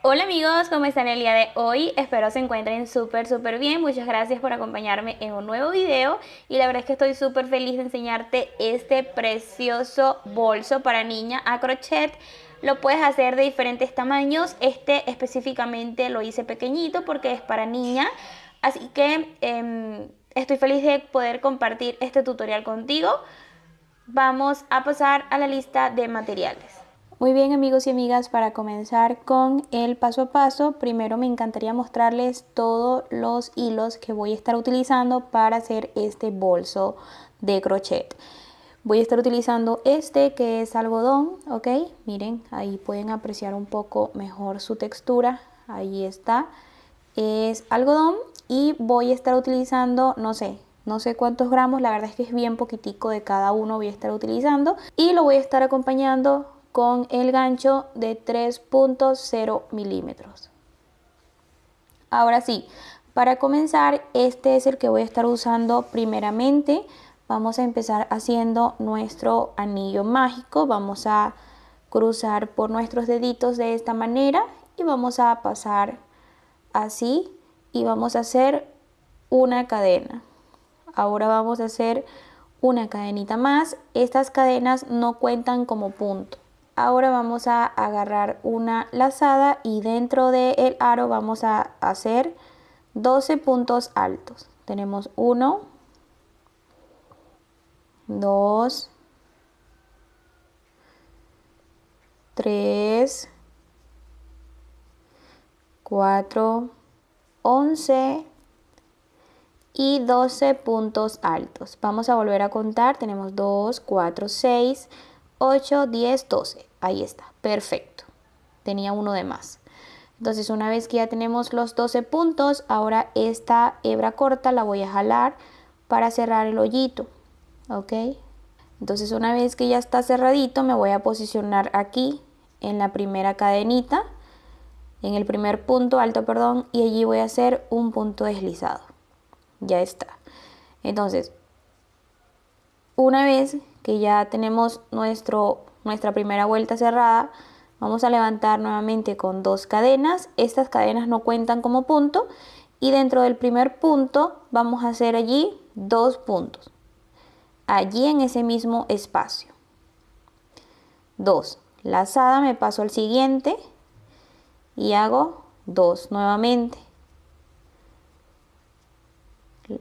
Hola amigos, ¿cómo están el día de hoy? Espero se encuentren súper bien. Muchas gracias por acompañarme en un nuevo video y la verdad es que estoy súper feliz de enseñarte este precioso bolso para niña a crochet. Lo puedes hacer de diferentes tamaños. Este específicamente lo hice pequeñito porque es para niña, así que estoy feliz de poder compartir este tutorial contigo. Vamos a pasar a la lista de materiales. Muy bien amigos y amigas, para comenzar con el paso a paso, primero me encantaría mostrarles todos los hilos que voy a estar utilizando para hacer este bolso de crochet. Voy a estar utilizando este que es algodón, ok, miren, ahí pueden apreciar un poco mejor su textura, ahí está, es algodón y voy a estar utilizando, no sé cuántos gramos, la verdad es que es bien poquitico de cada uno voy a estar utilizando y lo voy a estar acompañando con el gancho de 3.0 milímetros. Ahora sí, para comenzar, este es el que voy a estar usando primeramente. Vamos a empezar haciendo nuestro anillo mágico. Vamos a cruzar por nuestros deditos de esta manera y vamos a pasar así y vamos a hacer una cadena. Ahora vamos a hacer una cadenita más. Estas cadenas no cuentan como punto. Ahora vamos a agarrar una lazada y dentro del aro vamos a hacer 12 puntos altos. Tenemos 1, 2, 3, 4, 11 y 12 puntos altos. Vamos a volver a contar. Tenemos 2, 4, 6, 8, 10, 12. Ahí está, perfecto. Tenía uno de más. Entonces una vez que ya tenemos los 12 puntos, ahora esta hebra corta la voy a jalar para cerrar el hoyito, ¿ok? Entonces una vez que ya está cerradito, me voy a posicionar aquí en la primera cadenita, en el primer punto alto, perdón, y allí voy a hacer un punto deslizado. Ya está. Entonces, una vez que ya tenemos nuestra primera vuelta cerrada, vamos a levantar nuevamente con 2 cadenas. Estas cadenas no cuentan como punto y dentro del primer punto vamos a hacer allí 2 puntos. Allí en ese mismo espacio. 2. Lazada, me paso al siguiente y hago 2 nuevamente.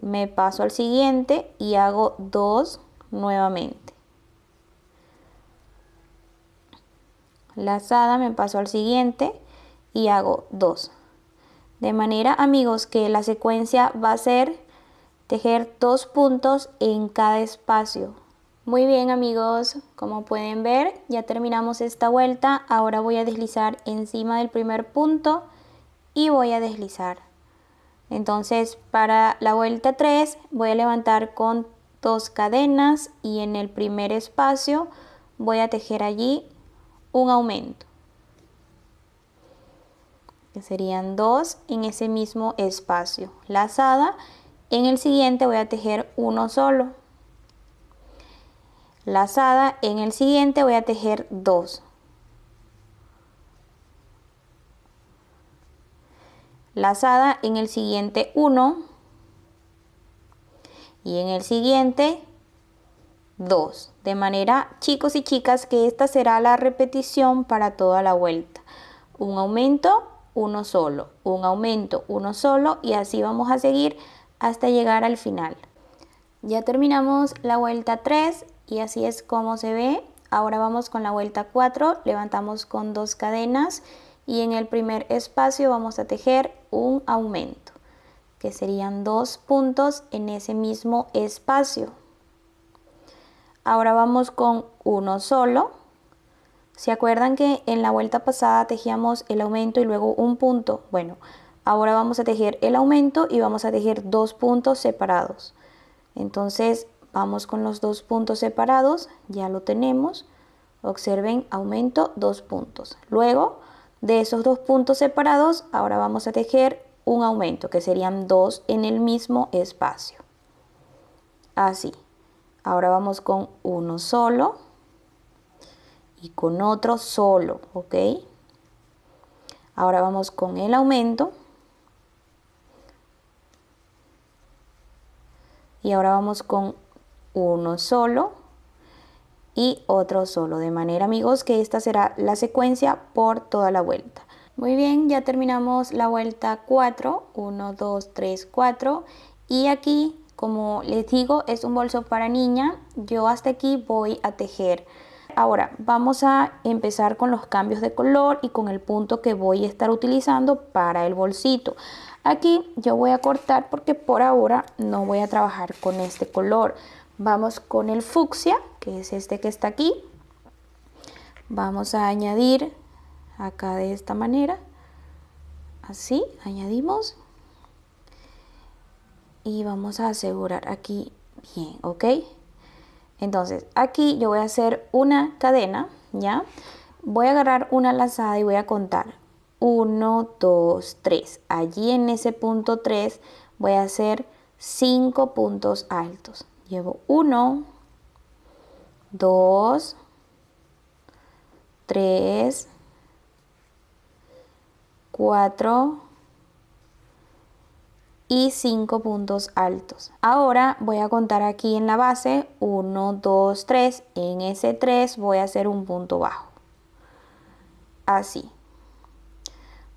Me paso al siguiente y hago 2 nuevamente. Lazada, me paso al siguiente y hago 2. De manera, amigos, que la secuencia va a ser tejer 2 puntos en cada espacio. Muy bien amigos, como pueden ver ya terminamos esta vuelta. Ahora voy a deslizar encima del primer punto y voy a deslizar. Entonces para la vuelta 3 voy a levantar con 2 cadenas y en el primer espacio voy a tejer allí un aumento, que serían 2 en ese mismo espacio. Lazada, en el siguiente voy a tejer uno solo. Lazada, en el siguiente voy a tejer 2. Lazada, en el siguiente 1 y en el siguiente 2. De manera, chicos y chicas, que esta será la repetición para toda la vuelta. Un aumento, uno solo, un aumento, uno solo y así vamos a seguir hasta llegar al final. Ya terminamos la vuelta 3 y así es como se ve. Ahora vamos con la vuelta 4, levantamos con 2 cadenas y en el primer espacio vamos a tejer un aumento, que serían 2 puntos en ese mismo espacio. Ahora vamos con uno solo. ¿Se acuerdan que en la vuelta pasada tejíamos el aumento y luego un punto? Bueno, ahora vamos a tejer el aumento y vamos a tejer 2 puntos separados. Entonces vamos con los 2 puntos separados, ya lo tenemos. Observen, aumento, 2 puntos. Luego de esos 2 puntos separados, ahora vamos a tejer un aumento, que serían 2 en el mismo espacio. Así. Ahora vamos con uno solo y con otro solo, ¿ok? Ahora vamos con el aumento. Y ahora vamos con uno solo y otro solo, de manera, amigos, que esta será la secuencia por toda la vuelta. Muy bien, ya terminamos la vuelta 4, 1, 2, 3, 4, y aquí, como les digo, es un bolso para niña. Yo hasta aquí voy a tejer. Ahora vamos a empezar con los cambios de color y con el punto que voy a estar utilizando para el bolsito. Aquí yo voy a cortar porque por ahora no voy a trabajar con este color. Vamos con el fucsia, que es este que está aquí. Vamos a añadir acá de esta manera, así, añadimos. Y vamos a asegurar aquí bien, ¿ok? Entonces aquí yo voy a hacer una cadena, ¿ya? Voy a agarrar una lazada y voy a contar 1, 2, 3. Allí en ese punto 3 voy a hacer 5 puntos altos. Llevo 1, 2, 3, 4 y 5 puntos altos. Ahora voy a contar aquí en la base 1, 2, 3. En ese 3 voy a hacer un punto bajo. Así.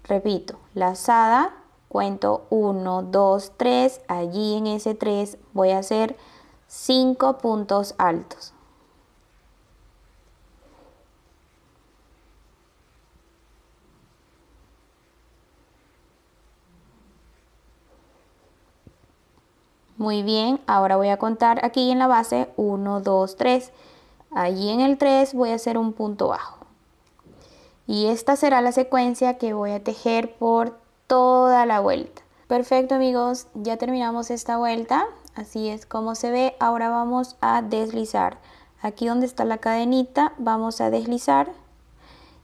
Repito, lazada, cuento 1, 2, 3. Allí en ese 3 voy a hacer 5 puntos altos. Muy bien, ahora voy a contar aquí en la base 1, 2, 3. Allí en el 3 voy a hacer un punto bajo. Y esta será la secuencia que voy a tejer por toda la vuelta. Perfecto, amigos, ya terminamos esta vuelta. Así es como se ve. Ahora vamos a deslizar. Aquí donde está la cadenita vamos a deslizar.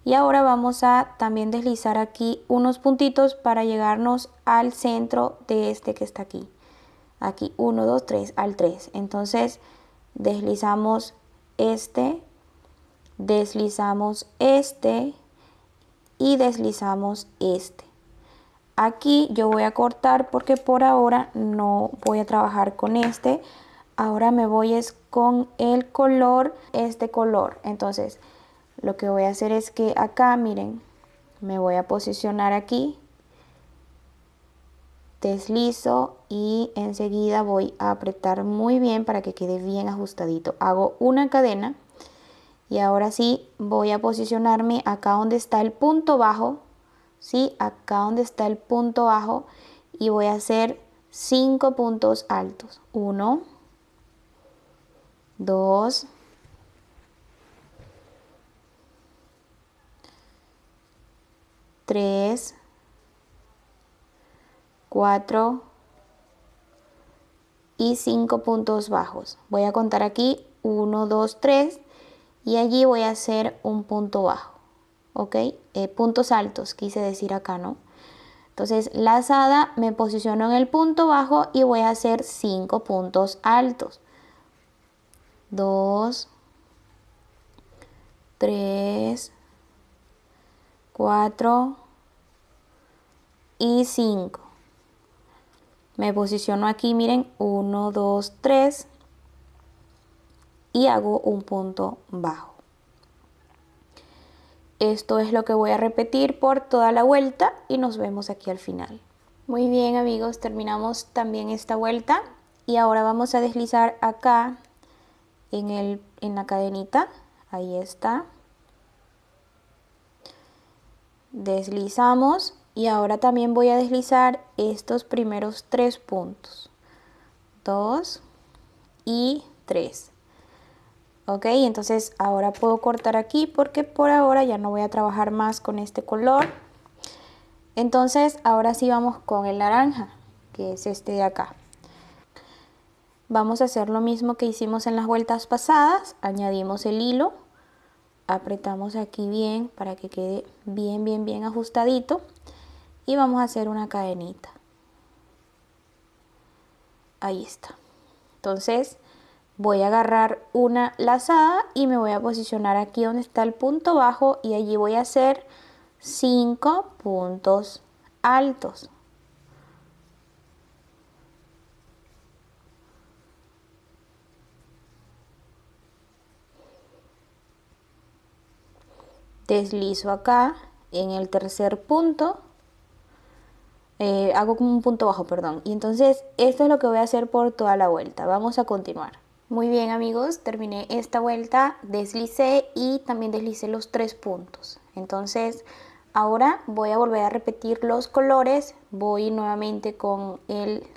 Y ahora vamos a también deslizar aquí unos puntitos para llegarnos al centro de este que está aquí. Aquí 1, 2, 3, al 3. Entonces deslizamos este, deslizamos este y deslizamos este. Aquí yo voy a cortar porque por ahora no voy a trabajar con este. Ahora me voy es con el color, este color. Entonces lo que voy a hacer es que acá, miren, me voy a posicionar aquí, deslizo y enseguida voy a apretar muy bien para que quede bien ajustadito. Hago una cadena y ahora sí voy a posicionarme acá donde está el punto bajo, ¿sí? Acá donde está el punto bajo, y voy a hacer 5 puntos altos. 1, 2, 3, 4 y 5 puntos bajos. Voy a contar aquí 1, 2, 3 y allí voy a hacer un punto bajo, ¿ok? Puntos altos, quise decir acá, ¿no? Entonces, lazada, me posiciono en el punto bajo y voy a hacer 5 puntos altos. 2, 3, 4 y 5. Me posiciono aquí, miren, 1, 2, 3 y hago un punto bajo. Esto es lo que voy a repetir por toda la vuelta y nos vemos aquí al final. Muy bien, amigos, terminamos también esta vuelta y ahora vamos a deslizar acá en la cadenita. Ahí está. Deslizamos y ahora también voy a deslizar estos primeros 3 puntos. 2 y 3. Ok, entonces ahora puedo cortar aquí porque por ahora ya no voy a trabajar más con este color. Entonces ahora sí vamos con el naranja, que es este de acá. Vamos a hacer lo mismo que hicimos en las vueltas pasadas. Añadimos el hilo, apretamos aquí bien para que quede bien ajustadito y vamos a hacer una cadenita. Ahí está. Entonces voy a agarrar una lazada y me voy a posicionar aquí donde está el punto bajo y allí voy a hacer 5 puntos altos. Deslizo acá en el tercer punto, hago como un punto bajo, perdón, y entonces esto es lo que voy a hacer por toda la vuelta. Vamos a continuar. Muy bien, amigos, terminé esta vuelta, deslicé y también deslicé los 3 puntos. Entonces ahora voy a volver a repetir los colores. Voy nuevamente con el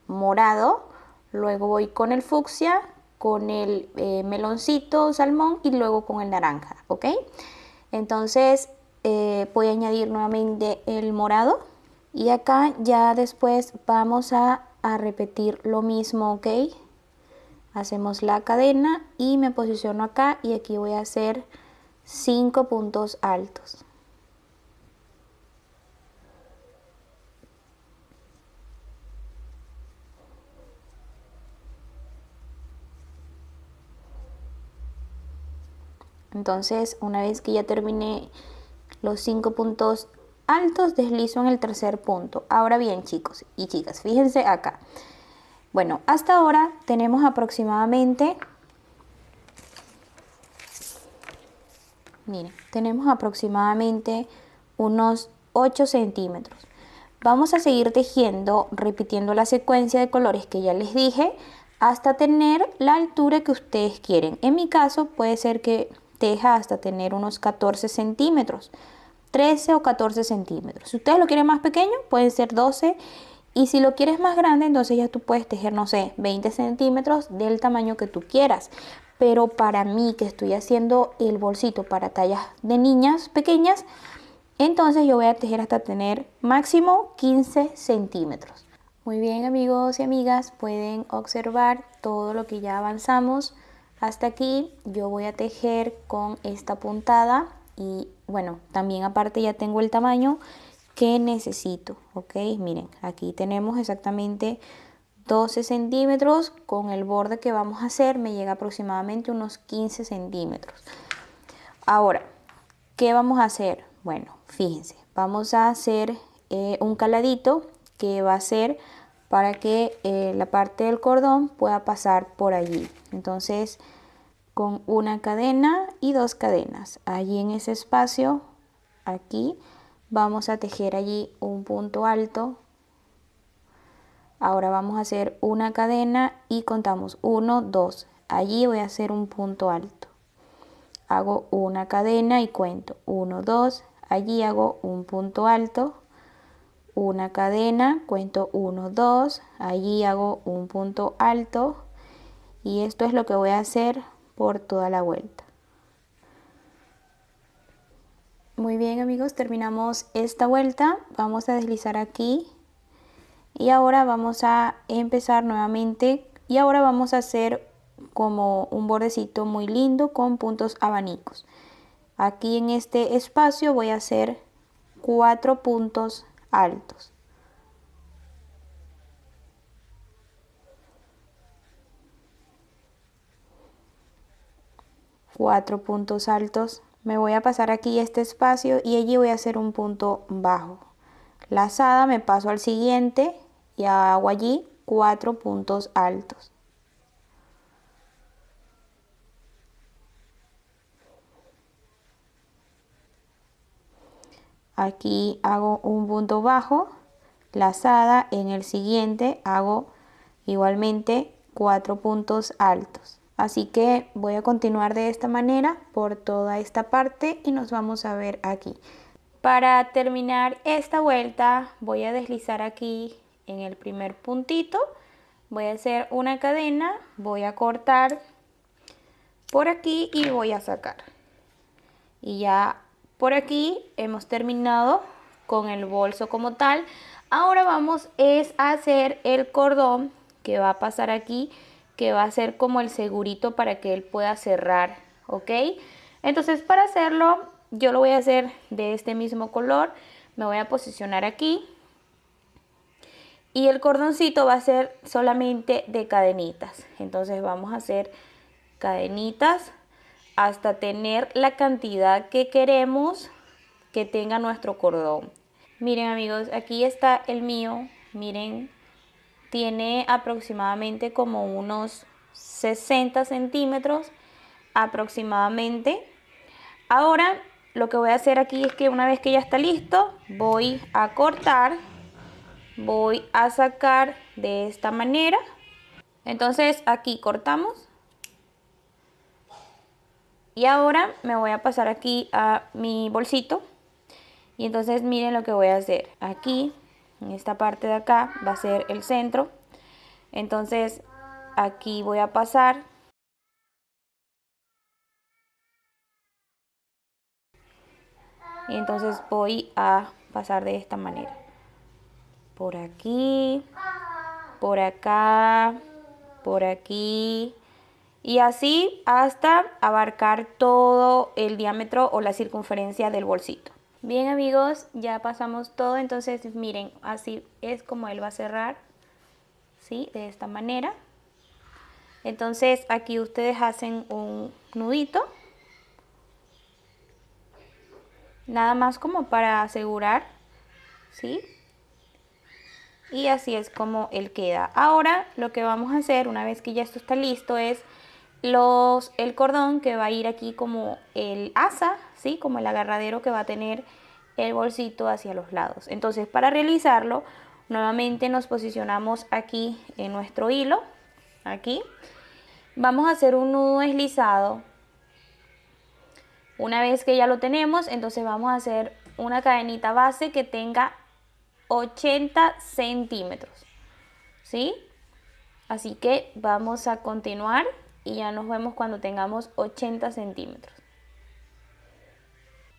morado, luego voy con el fucsia, con el meloncito salmón y luego con el naranja, ¿ok? Entonces voy a añadir nuevamente el morado y acá ya después vamos a repetir lo mismo, ¿ok? Hacemos la cadena y me posiciono acá y aquí voy a hacer 5 puntos altos. Entonces, una vez que ya terminé los 5 puntos altos, deslizo en el tercer punto. Ahora bien, chicos y chicas, fíjense acá. Bueno, hasta ahora tenemos aproximadamente, miren, tenemos aproximadamente unos 8 centímetros. Vamos a seguir tejiendo, repitiendo la secuencia de colores que ya les dije, hasta tener la altura que ustedes quieren. En mi caso puede ser que teja hasta tener unos 14 centímetros, 13 o 14 centímetros. Si ustedes lo quieren más pequeño, pueden ser 12. Y si lo quieres más grande, entonces ya tú puedes tejer, no sé, 20 centímetros del tamaño que tú quieras. Pero para mí, que estoy haciendo el bolsito para tallas de niñas pequeñas, entonces yo voy a tejer hasta tener máximo 15 centímetros. Muy bien, amigos y amigas, pueden observar todo lo que ya avanzamos. Hasta aquí yo voy a tejer con esta puntada y bueno, también aparte ya tengo el tamaño que necesito, ok. Miren, aquí tenemos exactamente 12 centímetros. Con el borde que vamos a hacer me llega aproximadamente unos 15 centímetros. Ahora, ¿qué vamos a hacer? Bueno, fíjense, vamos a hacer un caladito que va a ser para que la parte del cordón pueda pasar por allí. Entonces, con una cadena y 2 cadenas, allí en ese espacio, aquí, vamos a tejer allí un punto alto. Ahora vamos a hacer una cadena y contamos 1, 2. Allí voy a hacer un punto alto. Hago una cadena y cuento 1, 2. Allí hago un punto alto. Una cadena, cuento 1, 2. Allí hago un punto alto. Y esto es lo que voy a hacer por toda la vuelta. Muy bien, amigos, terminamos esta vuelta. Vamos a deslizar aquí y ahora vamos a empezar nuevamente y ahora vamos a hacer como un bordecito muy lindo con puntos abanicos. Aquí en este espacio voy a hacer 4 puntos altos. Cuatro puntos altos. Me voy a pasar aquí este espacio y allí voy a hacer un punto bajo. Lazada, me paso al siguiente y hago allí 4 puntos altos. Aquí hago un punto bajo, lazada, en el siguiente hago igualmente 4 puntos altos. Así que voy a continuar de esta manera por toda esta parte y nos vamos a ver aquí. Para terminar esta vuelta voy a deslizar aquí en el primer puntito, voy a hacer una cadena, voy a cortar por aquí y voy a sacar. Y ya por aquí hemos terminado con el bolso como tal. Ahora vamos a hacer el cordón que va a pasar aquí, que va a ser como el segurito para que él pueda cerrar, ¿ok? Entonces para hacerlo yo lo voy a hacer de este mismo color. Me voy a posicionar aquí y el cordoncito va a ser solamente de cadenitas. Entonces vamos a hacer cadenitas hasta tener la cantidad que queremos que tenga nuestro cordón. Miren amigos, aquí está el mío, miren, tiene aproximadamente como unos 60 centímetros aproximadamente. Ahora lo que voy a hacer aquí es que una vez que ya está listo, voy a cortar, voy a sacar de esta manera. Entonces aquí cortamos. Y ahora me voy a pasar aquí a mi bolsito. Y entonces miren lo que voy a hacer. Aquí, en esta parte de acá, va a ser el centro. Entonces aquí voy a pasar. Y entonces voy a pasar de esta manera. Por aquí, por acá, por aquí. Y así hasta abarcar todo el diámetro o la circunferencia del bolsito. Bien amigos, ya pasamos todo, entonces miren, así es como él va a cerrar, ¿sí? De esta manera. Entonces aquí ustedes hacen un nudito, nada más como para asegurar, ¿sí? Y así es como él queda. Ahora lo que vamos a hacer, una vez que ya esto está listo, es el cordón que va a ir aquí como el asa, ¿sí? Como el agarradero que va a tener el bolsito hacia los lados. Entonces para realizarlo, nuevamente nos posicionamos aquí en nuestro hilo, aquí. Vamos a hacer un nudo deslizado. Una vez que ya lo tenemos, entonces vamos a hacer una cadenita base que tenga 80 centímetros, ¿sí? Así que vamos a continuar y ya nos vemos cuando tengamos 80 centímetros.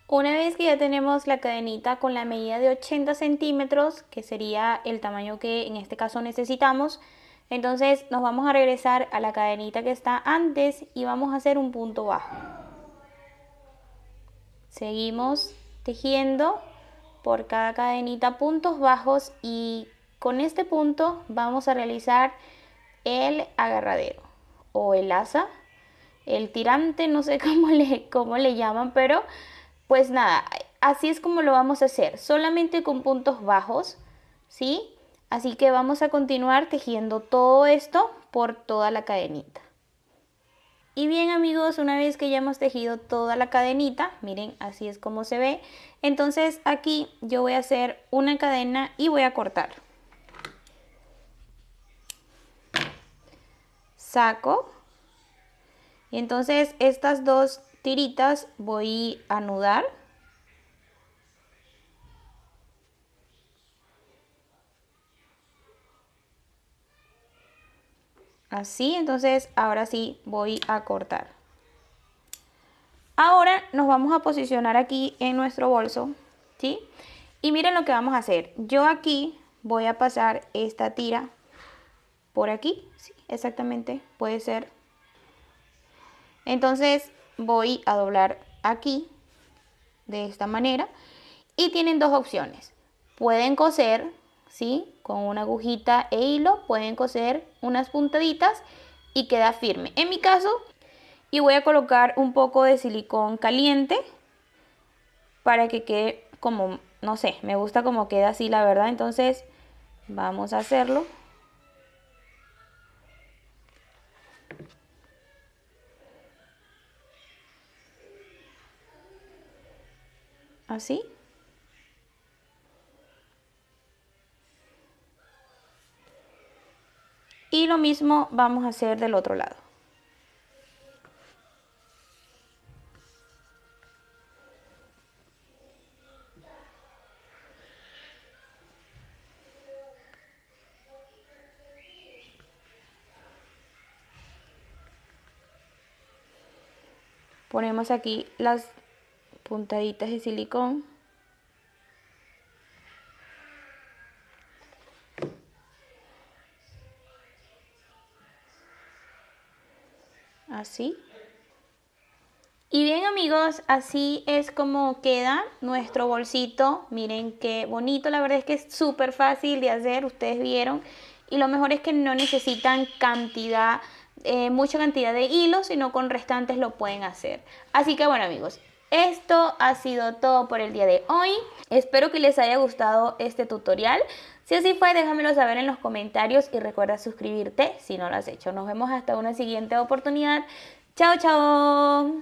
Una vez que ya tenemos la cadenita con la medida de 80 centímetros, que sería el tamaño que en este caso necesitamos, entonces nos vamos a regresar a la cadenita que está antes y vamos a hacer un punto bajo. Seguimos tejiendo por cada cadenita puntos bajos y con este punto vamos a realizar el agarradero o el asa, el tirante, no sé cómo le llaman, pero pues nada, así es como lo vamos a hacer, solamente con puntos bajos, ¿sí? Así que vamos a continuar tejiendo todo esto por toda la cadenita. Y bien amigos, una vez que ya hemos tejido toda la cadenita, miren, así es como se ve. Entonces aquí yo voy a hacer una cadena y voy a cortar. Saco. Y entonces estas dos tiritas voy a anudar. Así, entonces ahora sí voy a cortar. Ahora nos vamos a posicionar aquí en nuestro bolso, ¿sí? Y miren lo que vamos a hacer. Yo aquí voy a pasar esta tira por aquí, sí, exactamente, puede ser. Entonces voy a doblar aquí de esta manera y tienen dos opciones. Pueden coser, ¿sí? Con una agujita e hilo, pueden coser unas puntaditas y queda firme. En mi caso, y voy a colocar un poco de silicón caliente para que quede como, no sé, me gusta como queda así la verdad. Entonces vamos a hacerlo. Así. Y lo mismo vamos a hacer del otro lado. Ponemos aquí las puntaditas de silicón. Así. Y bien amigos, así es como queda nuestro bolsito. Miren qué bonito, la verdad es que es súper fácil de hacer, ustedes vieron. Y lo mejor es que no necesitan mucha cantidad de hilos, sino con restantes lo pueden hacer. Así que bueno amigos, Esto ha sido todo por el día de hoy. Espero que les haya gustado este tutorial. Si así fue, déjamelo saber en los comentarios y recuerda suscribirte si no lo has hecho. Nos vemos hasta una siguiente oportunidad. Chao, chao.